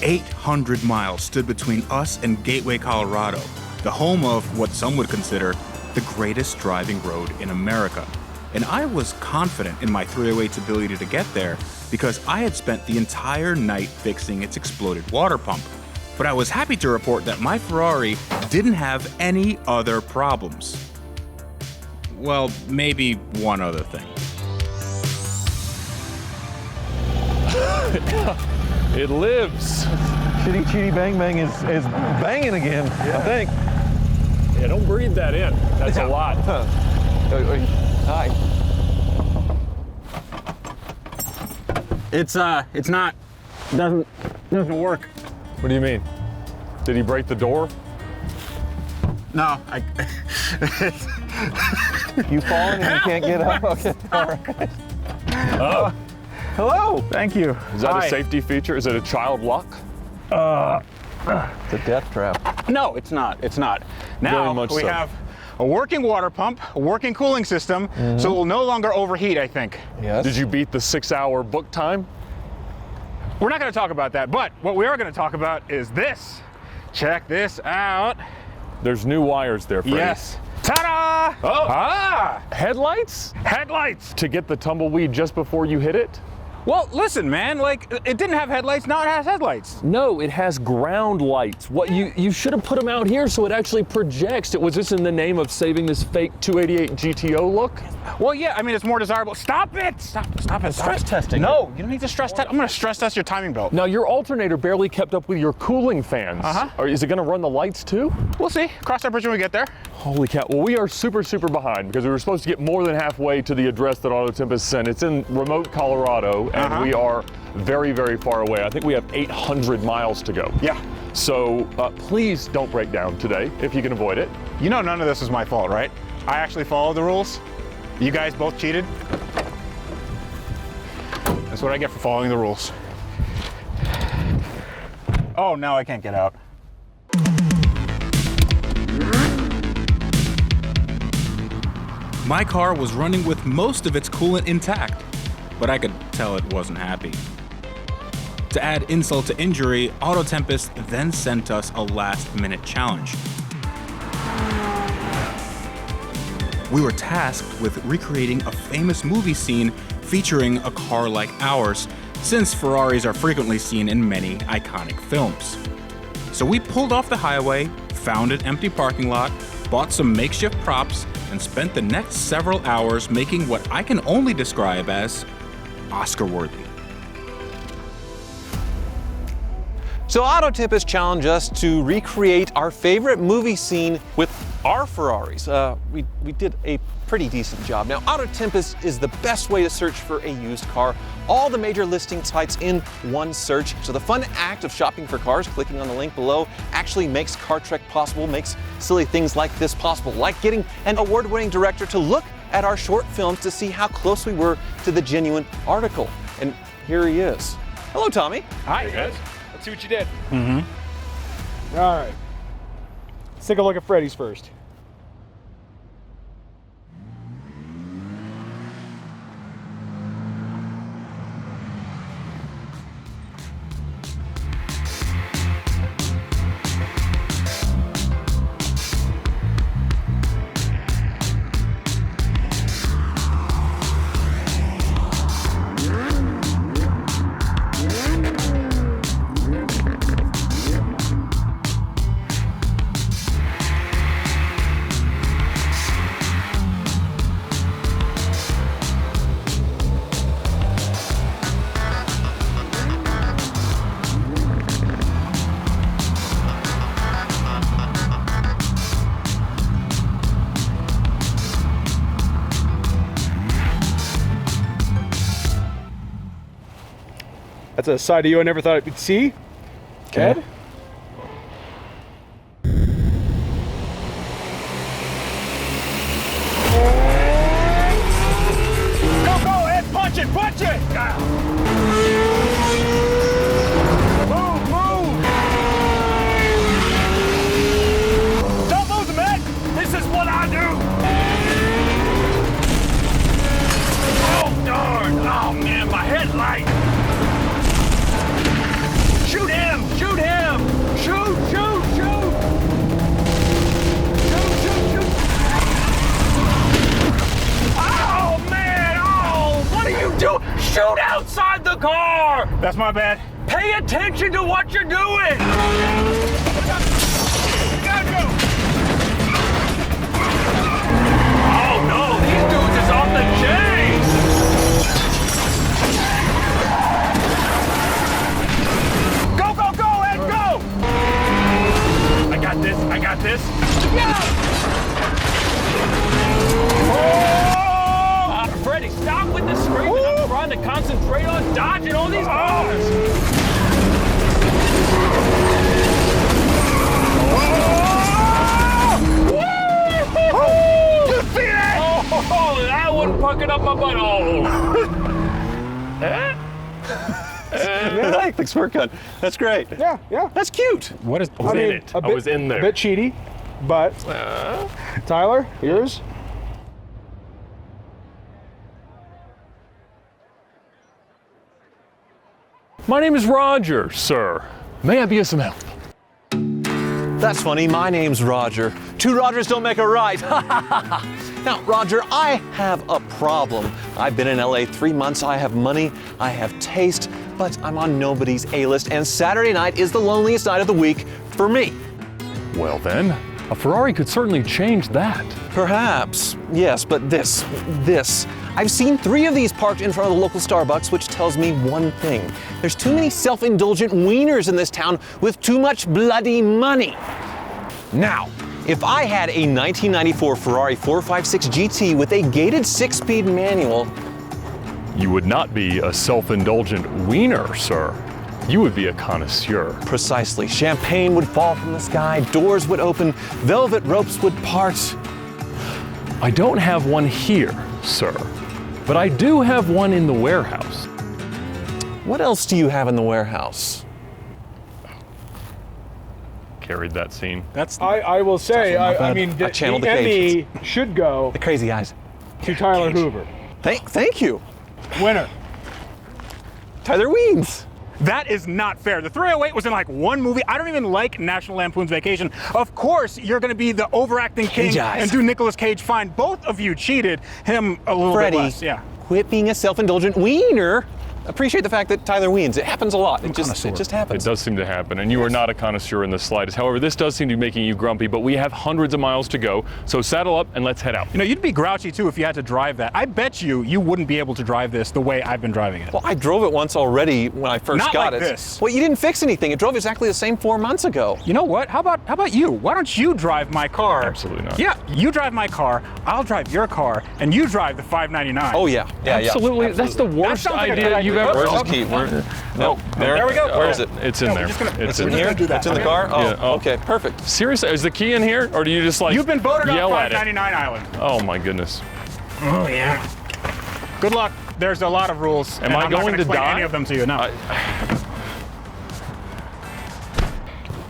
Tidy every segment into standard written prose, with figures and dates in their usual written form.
800 miles stood between us and Gateway, Colorado, the home of what some would consider the greatest driving road in America. And I was confident in my 308's ability to get there because I had spent the entire night fixing its exploded water pump. But I was happy to report that my Ferrari didn't have any other problems. Well, maybe one other thing. It lives. Chitty Chitty Bang Bang is banging again, I think. Yeah, don't breathe that in. That's a lot. Hi. It's not, doesn't work. What do you mean? Did he break the door? No, You falling and you can't get up? Okay, all right. Oh. Hello. Thank you. Is that Hi. a safety feature? Is it a child lock? It's a death trap. No, it's not. It's not. Now Very much we so. have a working water pump, a working cooling system, so it will no longer overheat, I think. Yes. Did you beat the 6-hour book time? We're not going to talk about that, but what we are going to talk about is this. Check this out. There's new wires there, Freddy. Yes. Ta-da! Oh. Ah! Headlights? Headlights! To get the tumbleweed just before you hit it? Well, listen, man, like, it didn't have headlights, now it has headlights. No, it has ground lights. What you should have put them out here so it actually projects. Was this in the name of saving this fake 288 GTO look? Well, yeah, I mean, it's more desirable. Stop it! Stop it. Stress testing. No, you don't need to stress test. I'm going to stress test your timing belt. Now, your alternator barely kept up with your cooling fans. Uh-huh. Or is it going to run the lights too? We'll see. Cross that bridge when we get there. Holy cow. Well, we are super behind because we were supposed to get more than halfway to the address that AutoTempest sent. It's in remote Colorado, and we are very far away. I think we have 800 miles to go. Yeah. So please don't break down today if you can avoid it. You know none of this was my fault, right? I actually followed the rules. You guys both cheated. That's what I get for following the rules. Oh, now I can't get out. My car was running with most of its coolant intact, but I could tell it wasn't happy. To add insult to injury, AutoTempest then sent us a last-minute challenge. We were tasked with recreating a famous movie scene featuring a car like ours, since Ferraris are frequently seen in many iconic films. So we pulled off the highway, found an empty parking lot, bought some makeshift props, and spent the next several hours making what I can only describe as Oscar-worthy. So AutoTempest challenged us to recreate our favorite movie scene with our Ferraris. We did a pretty decent job. Now, AutoTempest is the best way to search for a used car. All the major listing sites in one search. So the fun act of shopping for cars, clicking on the link below, actually makes Car Trek possible, makes silly things like this possible, like getting an award-winning director to look at our short films to see how close we were to the genuine article. And here he is. Hello, Tommy. Hi. Hey guys. Let's see what you did. All right. Let's take a look at Freddy's first. That's a side of you I never thought I'd see. Ed? Go, Ed, punch it! Move! Don't lose him, Ed! This is what I do! Oh, darn! Oh, man, my headlight! Shoot him! Shoot him! Shoot, shoot, shoot! Shoot, shoot, shoot! Oh, man! Oh, what are you doing? Shoot outside the car! That's my bad. Pay attention to what you're doing! Oh, no! These dudes is off the chain! Go, go, go, Ed, go! I got this, I got this. Yeah! Oh! Freddy, stop with the screaming. I'm trying to concentrate on dodging all these cars. Oh! You see that? Oh, that one puckered up my butt. Oh. I like the squirt gun. That's great. Yeah, yeah. That's cute. What is? I was in it. I was in there. A bit cheaty, but Tyler, yours? My name is Roger, sir. May I be of some help? That's funny. My name's Roger. Two Rogers don't make a right. Now, Roger, I have a problem. I've been in LA 3 months. I have money. I have taste, but I'm on nobody's A-list, and Saturday night is the loneliest night of the week for me. Well then, a Ferrari could certainly change that. Perhaps, yes, but this. I've seen 3 of these parked in front of the local Starbucks, which tells me one thing. There's too many self-indulgent wieners in this town with too much bloody money. Now, if I had a 1994 Ferrari 456 GT with a gated 6-speed manual, You would not be a self-indulgent wiener, sir. You would be a connoisseur. precisely, champagne would fall from the sky, doors would open, velvet ropes would part. I don't have one here, sir, but I do have one in the warehouse. What else do you have in the warehouse? Carried that scene. That's. I will say, I mean, the channeled the Emmy should go The crazy eyes. to Tyler Hoover. Thank you. Winner. Tyler Weeds. That is not fair. The 308 was in like one movie. I don't even like National Lampoon's Vacation. Of course, you're going to be the overacting king Cage eyes. and do Nicolas Cage fine. Both of you cheated. Him a little Freddy, bit less. Yeah. quit being a self-indulgent wiener. Appreciate the fact that Tyler weens. It happens a lot. It just It happens. does seem to happen, and you are not a connoisseur in the slightest. However, this does seem to be making you grumpy, but we have hundreds of miles to go, so saddle up and let's head out. You know, you'd be grouchy too if you had to drive that. I bet you wouldn't be able to drive this the way I've been driving it. Well, I drove it once already when I first Not got like it. this. Well, you didn't fix anything. It drove exactly the same 4 months ago. You know what? How about you? Why don't you drive my car? Absolutely not. Yeah, you drive my car, I'll drive your car, and you drive the 599. Oh yeah, yeah, Absolutely. yeah. That's the worst sounds like a idea good you've idea. ever. Where's his key? No, There we go. Where is it? It's in No, there. we're just gonna- It's we're in just there. gonna do that. It's in the car? Oh, Yeah, oh. okay, perfect. Seriously, is the key in here, or do you just like You've been voted on yell at it? 599 Island. Oh my goodness. Oh yeah. Good luck. There's a lot of rules. Am and I I'm not going gonna to explain die? any of them to you? No.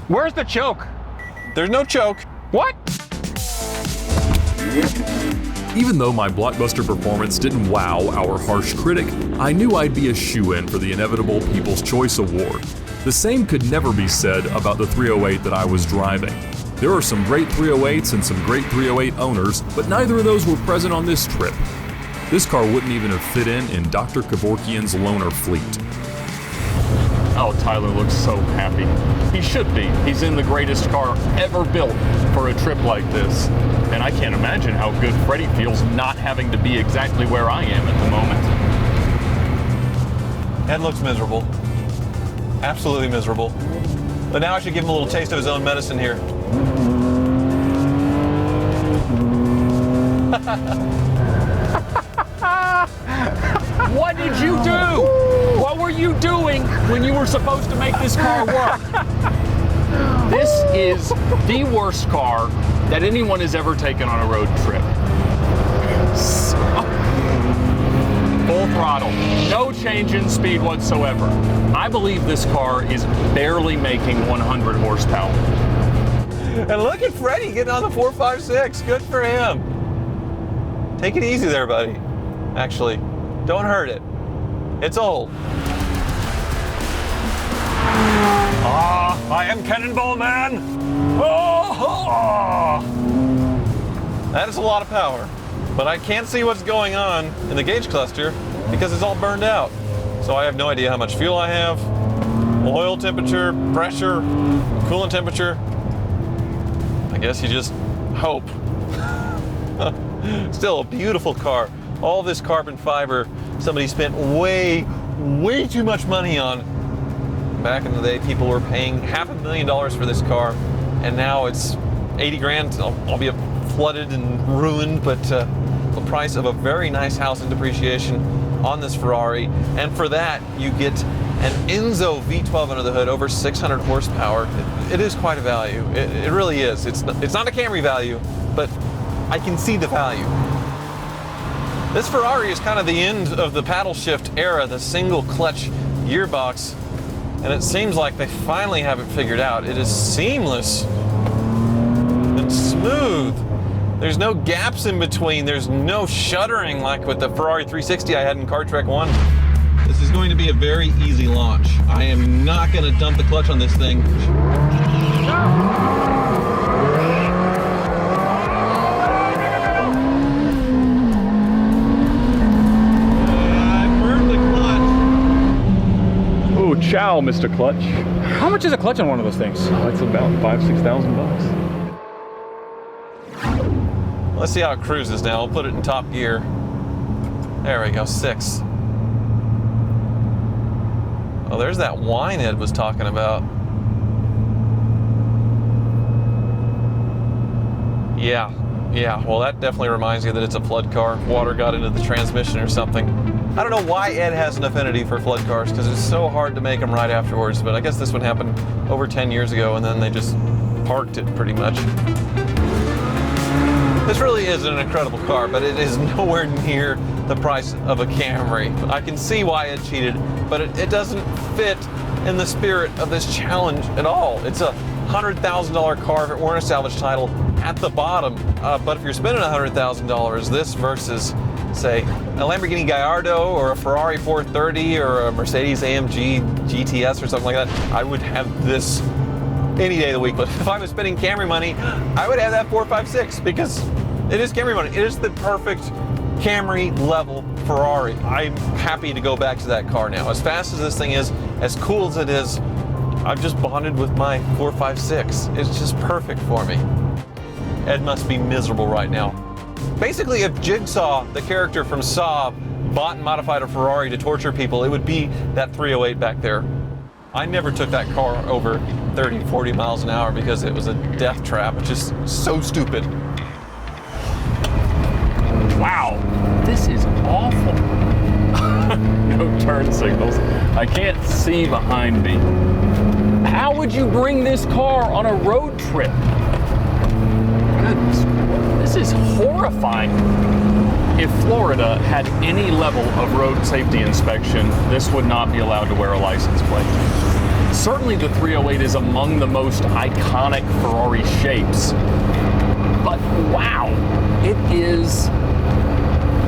Where's the choke? There's no choke. What? Even though my blockbuster performance didn't wow our harsh critic, I knew I'd be a shoo-in for the inevitable People's Choice Award. The same could never be said about the 308 that I was driving. There are some great 308s and some great 308 owners, but neither of those were present on this trip. This car wouldn't even have fit in Dr. Kevorkian's loaner fleet. Oh, Tyler looks so happy. He should be. He's in the greatest car ever built for a trip like this. And I can't imagine how good Freddy feels not having to be exactly where I am at the moment. Ed looks miserable. Absolutely miserable. But now I should give him a little taste of his own medicine here. What did you do? What were you doing when you were supposed to make this car work? This is the worst car that anyone has ever taken on a road trip. Full throttle, no change in speed whatsoever. I believe this car is barely making 100 horsepower. And look at Freddy getting on the 456. Good for him. Take it easy there, buddy. Actually, don't hurt it. It's old. I am Cannonball Man. Oh! That is a lot of power, but I can't see what's going on in the gauge cluster because it's all burned out. So I have no idea how much fuel I have, oil temperature, pressure, coolant temperature. I guess you just hope. Still a beautiful car. All this carbon fiber somebody spent way too much money on. Back in the day, people were paying $500,000 for this car, and now it's 80 grand, albeit flooded and ruined, but the price of a very nice house in depreciation on this Ferrari. And for that, you get an Enzo V12 under the hood, over 600 horsepower. It is quite a value. It really is. It's not a Camry value, but I can see the value. This Ferrari is kind of the end of the paddle shift era, the single clutch gearbox, and it seems like they finally have it figured out. It is seamless and smooth. There's no gaps in between. There's no shuddering like with the Ferrari 360 I had in Car Trek 1. This is going to be a very easy launch. I am not going to dump the clutch on this thing. Ciao, Mr. Clutch. How much is a clutch on one of those things? Oh, it's about $5,000-6,000 bucks. Let's see how it cruises now. I'll put it in top gear. There we go, 6. Oh, there's that whine Ed was talking about. Yeah, well that definitely reminds you that it's a flood car. Water got into the transmission or something. I don't know why Ed has an affinity for flood cars, because it's so hard to make them right afterwards, but I guess this one happened over 10 years ago and then they just parked it pretty much. This really is an incredible car, but it is nowhere near the price of a Camry. I can see why Ed cheated, but it doesn't fit in the spirit of this challenge at all. It's a $100,000 car if it weren't a salvage title at the bottom, but if you're spending $100,000, this versus, say, a Lamborghini Gallardo or a Ferrari 430 or a Mercedes AMG GTS or something like that, I would have this any day of the week. But if I was spending Camry money, I would have that 456 because it is Camry money. It is the perfect Camry level Ferrari. I'm happy to go back to that car now. As fast as this thing is, as cool as it is, I've just bonded with my 456. It's just perfect for me. Ed must be miserable right now. Basically, if Jigsaw, the character from Saw, bought and modified a Ferrari to torture people, it would be that 308 back there. I never took that car over 30, 40 miles an hour because it was a death trap. It's just so stupid. Wow, this is awful. No turn signals. I can't see behind me. How would you bring this car on a road trip? Goodness, this is horrifying. If Florida had any level of road safety inspection, this would not be allowed to wear a license plate. Certainly the 308 is among the most iconic Ferrari shapes. But wow, it is,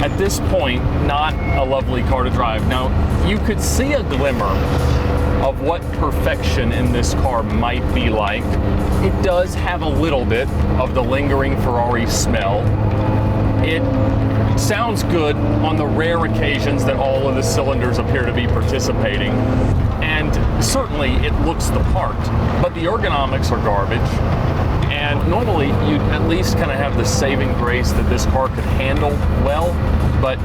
at this point, not a lovely car to drive. Now, you could see a glimmer of what perfection in this car might be like. It does have a little bit of the lingering Ferrari smell. It sounds good on the rare occasions that all of the cylinders appear to be participating. And certainly it looks the part, but the ergonomics are garbage. And normally you'd at least kind of have the saving grace that this car could handle well, but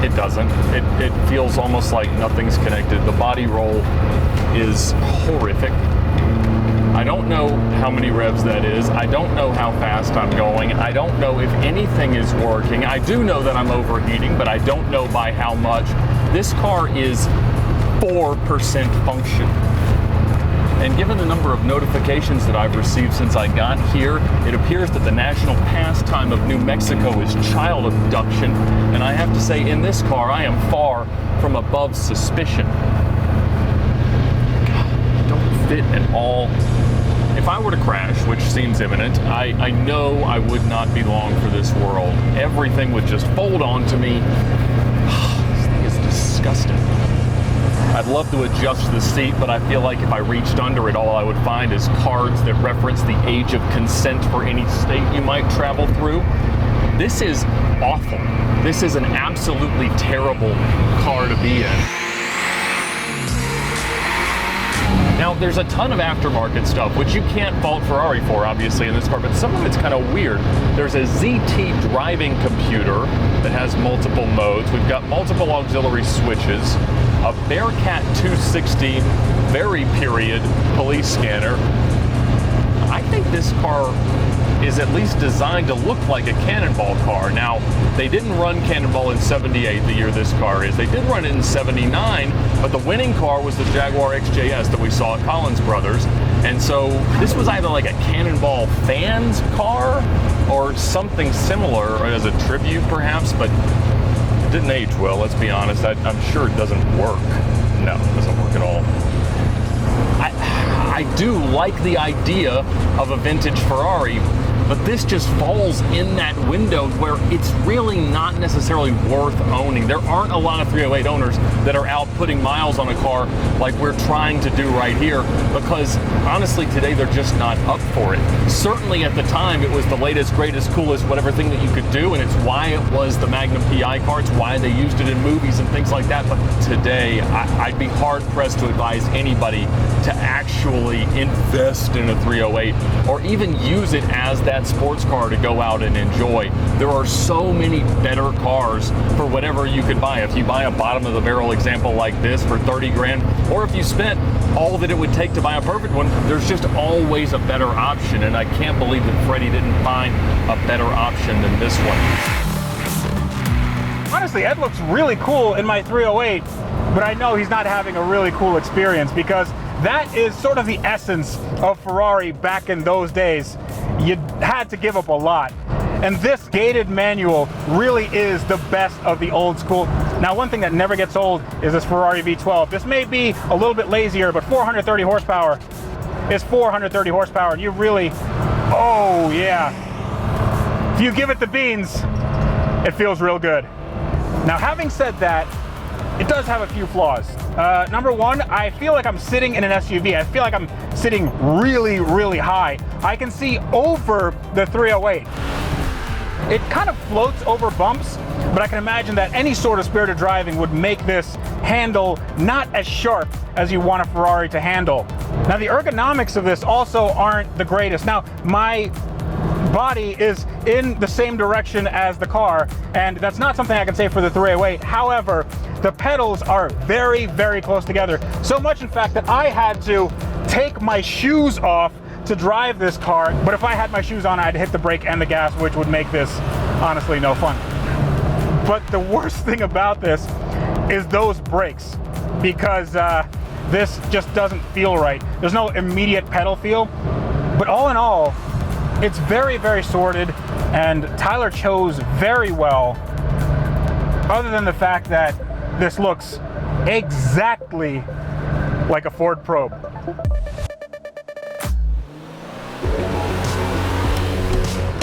it doesn't. It feels almost like nothing's connected. The body roll is horrific. I don't know how many revs that is. I don't know how fast I'm going. I don't know if anything is working. I do know that I'm overheating, but I don't know by how much. This car is 4% function. And given the number of notifications that I've received since I got here, it appears that the national pastime of New Mexico is child abduction. And I have to say, in this car, I am far from above suspicion. God, I don't fit at all. If I were to crash, which seems imminent, I know I would not be long for this world. Everything would just fold onto me. This thing is disgusting. I I'd love to adjust the seat, but I feel like if I reached under it, all I would find is cards that reference the age of consent for any state you might travel through. This is awful. This is an absolutely terrible car to be in. Now, there's a ton of aftermarket stuff, which you can't fault Ferrari for, obviously, in this car, but some of it's kind of weird. There's a ZT driving computer that has multiple modes. We've got multiple auxiliary switches, a Bearcat 260 very period police scanner. I think this car is at least designed to look like a Cannonball car. Now, they didn't run Cannonball in 78, the year this car is. They did run it in 79, but the winning car was the Jaguar XJS that we saw at Collins Brothers. And so this was either like a Cannonball fans car or something similar, or as a tribute perhaps, but it didn't age well, let's be honest. I'm sure it doesn't work. No, it doesn't work at all. I do like the idea of a vintage Ferrari, but this just falls in that window where it's really not necessarily worth owning. There aren't a lot of 308 owners that are out putting miles on a car like we're trying to do right here, because honestly today they're just not up for it. Certainly at the time it was the latest, greatest, coolest, whatever thing that you could do, and it's why it was the Magnum PI car. It's why they used it in movies and things like that. But today I'd be hard pressed to advise anybody to actually invest in a 308 or even use it as that sports car to go out and enjoy. There are so many better cars for whatever you could buy. If you buy a bottom of the barrel example like this for 30 grand, or if you spent all that it would take to buy a perfect one, there's just always a better option. And I can't believe that Freddy didn't find a better option than this one. Honestly, Ed looks really cool in my 308, but I know he's not having a really cool experience, because that is sort of the essence of Ferrari back in those days. You had to give up a lot. And this gated manual really is the best of the old school. Now, one thing that never gets old is this Ferrari V12. This may be a little bit lazier, but 430 horsepower is 430 horsepower. And you really, oh yeah. If you give it the beans, it feels real good. Now, having said that, it does have a few flaws. Number one, I feel like I'm sitting in an SUV. I feel like I'm sitting really, really high. I can see over the 308. It kind of floats over bumps, but I can imagine that any sort of spirited driving would make this handle not as sharp as you want a Ferrari to handle. Now, the ergonomics of this also aren't the greatest. Now, my body is in the same direction as the car, and that's not something I can say for the 308. However, the pedals are very, very close together. So much, in fact, that I had to take my shoes off to drive this car. But if I had my shoes on, I'd hit the brake and the gas, which would make this honestly no fun. But the worst thing about this is those brakes, because this just doesn't feel right. There's no immediate pedal feel. But all in all, it's very, very sorted, and Tyler chose very well, other than the fact that this looks exactly like a Ford Probe.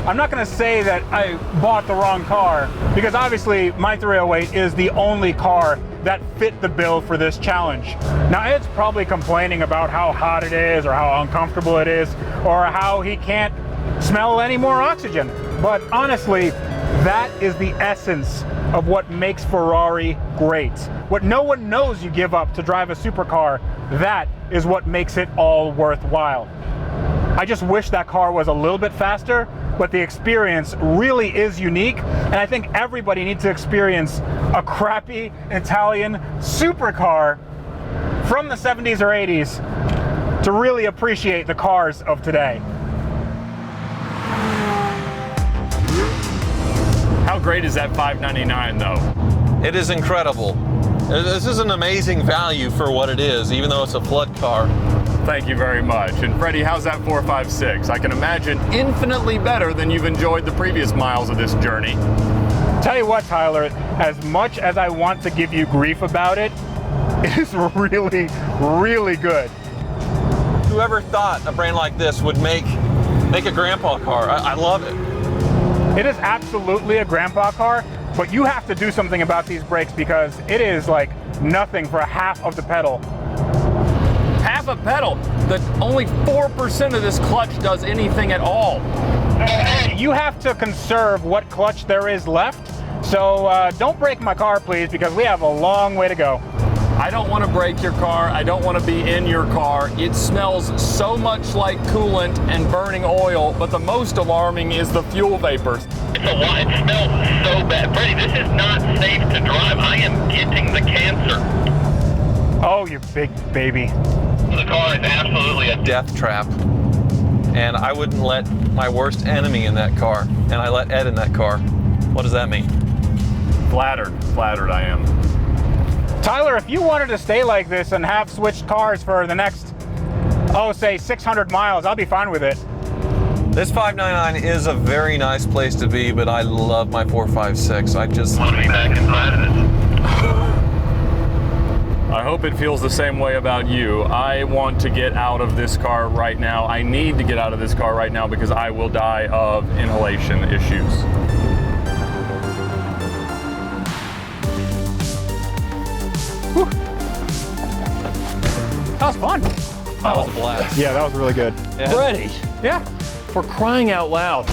I'm not going to say that I bought the wrong car, because obviously my 308 is the only car that fit the bill for this challenge. Now, Ed's probably complaining about how hot it is, or how uncomfortable it is, or how he can't smell any more oxygen. But honestly, that is the essence of what makes Ferrari great. What no one knows you give up to drive a supercar, that is what makes it all worthwhile. I just wish that car was a little bit faster, but the experience really is unique, and I think everybody needs to experience a crappy Italian supercar from the 70s or 80s to really appreciate the cars of today. How great is that $599 though? It is incredible. This is an amazing value for what it is, even though it's a flood car. Thank you very much. And Freddy, how's that 456? I can imagine infinitely better than you've enjoyed the previous miles of this journey. Tell you what, Tyler, as much as I want to give you grief about it, it is really, really good. Whoever thought a brand like this would make a grandpa car? I love it. It is absolutely a grandpa car, but you have to do something about these brakes, because it is like nothing for half of the pedal. Half a pedal. The only 4% of this clutch does anything at all. You have to conserve what clutch there is left. So don't break my car, please, because we have a long way to go. I don't want to break your car. I don't want to be in your car. It smells so much like coolant and burning oil, but the most alarming is the fuel vapors. It's a lot. It smells so bad. Freddy, this is not safe to drive. I am getting the cancer. Oh, you big baby. The car is absolutely a Death trap. And I wouldn't let my worst enemy in that car. And I let Ed in that car. What does that mean? Flattered I am. Tyler, if you wanted to stay like this and have switched cars for the next, say 600 miles, I'll be fine with it. This 599 is a very nice place to be, but I love my 456. I just want to be back inside of this. I hope it feels the same way about you. I want to get out of this car right now. I need to get out of this car right now because I will die of inhalation issues. Whew. That was fun. That was a blast. Yeah, that was really good. Yeah. Freddy, Yeah. for crying out loud.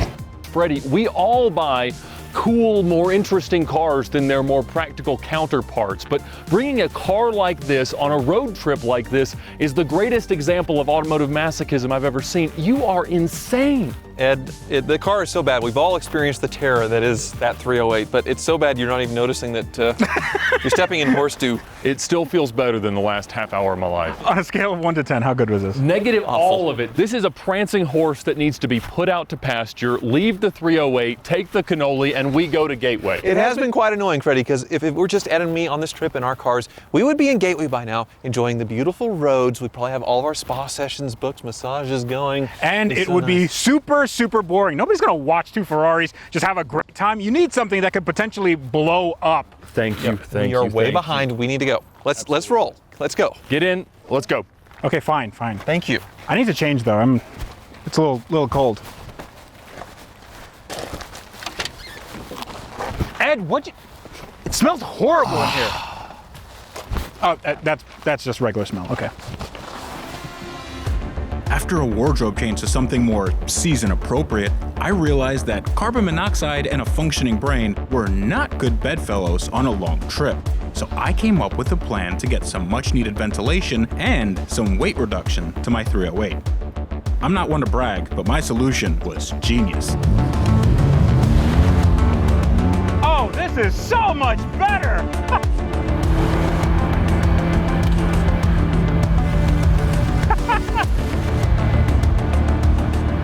Freddy, we all buy cool, more interesting cars than their more practical counterparts, but bringing a car like this on a road trip like this is the greatest example of automotive masochism I've ever seen. You are insane. Ed, the car is so bad. We've all experienced the terror that is that 308, but it's so bad you're not even noticing that you're stepping in horse stew. It still feels better than the last half hour of my life. On a scale of 1 to 10, how good was this? Negative all of it. This is a prancing horse that needs to be put out to pasture, leave the 308, take the cannoli, and we go to Gateway. It has been quite annoying, Freddie, because if it were just Ed and me on this trip in our cars, we would be in Gateway by now, enjoying the beautiful roads. We'd probably have all of our spa sessions booked, massages going. And it would be super, super boring. Nobody's gonna watch two Ferraris just have a great time. You need something that could potentially blow up. Thank you, thank you. You're way thank behind. We need to go. Let's roll. Let's go. you. Get in, let's go. Okay, fine. Thank you. I need to change though. It's a little cold. Ed, it smells horrible in here. Oh, that's just regular smell. Okay. After a wardrobe change to something more season appropriate, I realized that carbon monoxide and a functioning brain were not good bedfellows on a long trip. So I came up with a plan to get some much needed ventilation and some weight reduction to my 308. I'm not one to brag, but my solution was genius. Oh, this is so much better!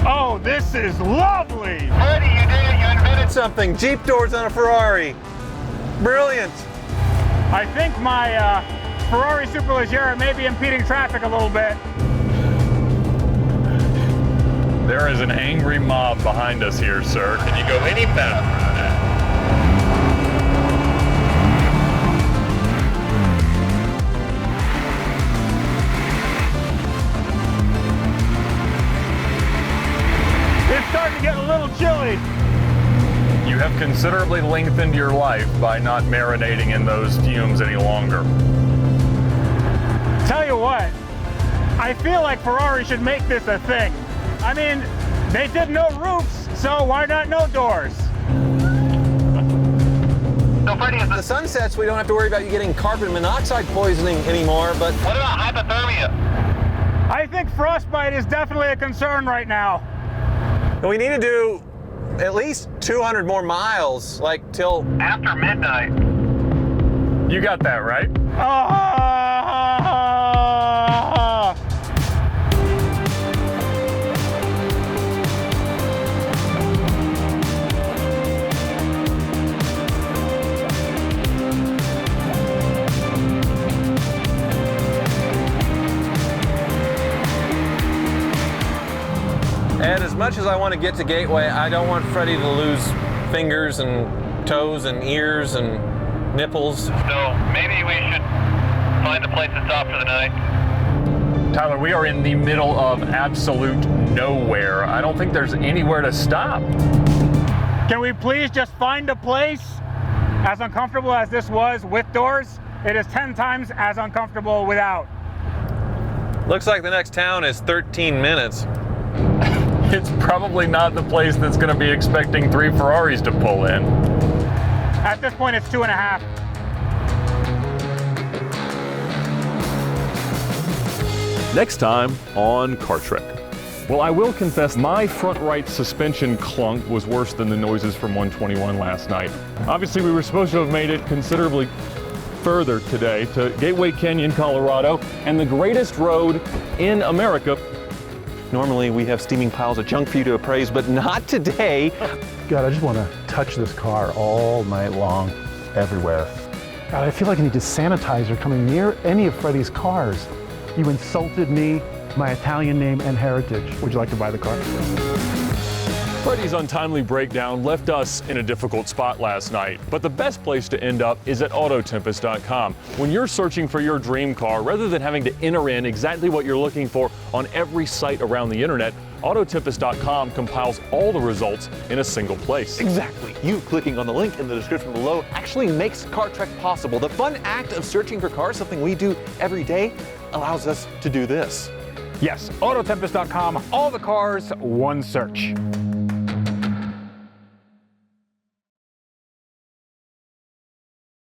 Oh, this is lovely! Freddy, you did it. You invented Something. Jeep doors on a Ferrari. Brilliant. I think my Ferrari Superleggera may be impeding traffic a little bit. There is an angry mob behind us here, sir. Can you go any faster than that? It's starting to get a little chilly. You have considerably lengthened your life by not marinating in those fumes any longer. Tell you what, I feel like Ferrari should make this a thing. I mean, they did no roofs, so why not no doors? So Freddy, If the sun sets, we don't have to worry about you getting carbon monoxide poisoning anymore, but what about hypothermia? I think frostbite is definitely a concern right now. we need to do at least 200 more miles, like till After midnight. You got that, right? And as much as I want to get to Gateway, I don't want Freddie to lose fingers and toes and ears and nipples. So maybe we should find a place to stop for the night. Tyler, we are in the middle of absolute nowhere. I don't think there's anywhere to stop. Can we please just find a place, as uncomfortable as this was with doors, it is 10 times as uncomfortable without. Looks like the next town is 13 minutes. It's probably not the place that's going to be expecting 3 Ferraris to pull in. At this point, it's 2.5. Next time on Car Trek. Well, I will confess my front right suspension clunk was worse than the noises from 121 last night. Obviously, we were supposed to have made it considerably further today to Gateway Canyon, Colorado, and the greatest road in America. Normally we have steaming piles of junk for you to appraise, but not today. God, I just want to touch this car all night long, everywhere. God, I feel like I need to sanitizer coming near any of Freddy's cars. You insulted me, my Italian name, and heritage. Would you like to buy the car? Freddy's untimely breakdown left us in a difficult spot last night, but the best place to end up is at AutoTempest.com. When you're searching for your dream car, rather than having to enter in exactly what you're looking for on every site around the internet, AutoTempest.com compiles all the results in a single place. Exactly. You clicking on the link in the description below actually makes Car Trek possible. The fun act of searching for cars, something we do every day, allows us to do this. Yes, AutoTempest.com, all the cars, one search.